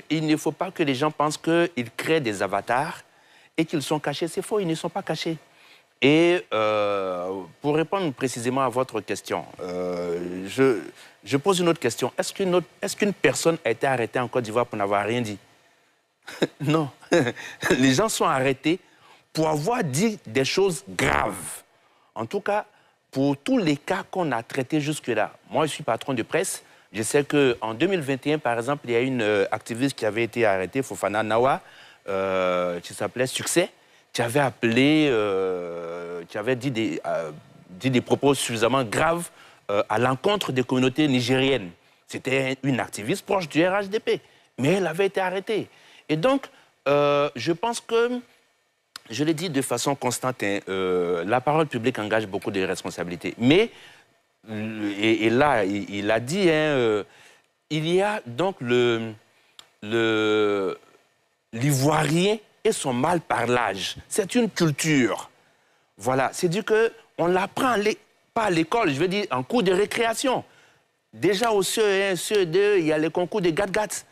Il ne faut pas que les gens pensent qu'ils créent des avatars et qu'ils sont cachés. C'est faux, ils ne sont pas cachés. Et pour répondre précisément à votre question, je pose une autre question. Est-ce qu'une personne a été arrêtée en Côte d'Ivoire pour n'avoir rien dit? Non. Les gens sont arrêtés pour avoir dit des choses graves. En tout cas, pour tous les cas qu'on a traités jusque-là. Moi, je suis patron de presse. Je sais qu'en 2021, par exemple, il y a une activiste qui avait été arrêtée, Fofana Nawa, qui s'appelait Succès, qui avait appelé, qui avait dit des propos suffisamment graves à l'encontre des communautés nigériennes. C'était une activiste proche du RHDP, mais elle avait été arrêtée. Et donc, je pense que, je l'ai dit de façon constante, hein, la parole publique engage beaucoup de responsabilités. Mais, et là, il a dit, hein, il y a donc l'ivoirien et son mal-parlage. C'est une culture. Voilà, c'est dit qu'on l'apprend pas à l'école, je veux dire en cours de récréation. Déjà au CE1, CE2, il y a les concours de gat-gat.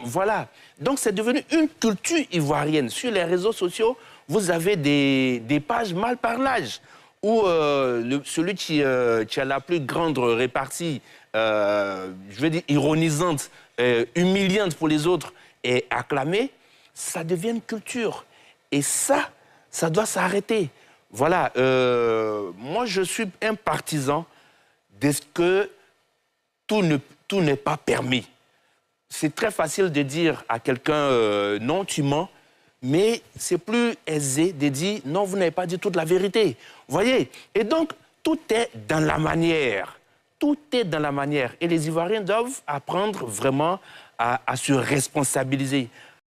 Voilà. Donc c'est devenu une culture ivoirienne. Sur les réseaux sociaux, vous avez des pages mal-parlage où celui qui a la plus grande répartie, je veux dire ironisante, humiliante pour les autres, est acclamé. Ça devient une culture. Et ça doit s'arrêter. Voilà. Moi, je suis un partisan de ce que tout n'est pas permis. C'est très facile de dire à quelqu'un non, tu mens, mais c'est plus aisé de dire non, vous n'avez pas dit toute la vérité. Vous voyez? Et donc, tout est dans la manière. Tout est dans la manière. Et les Ivoiriens doivent apprendre vraiment à se responsabiliser.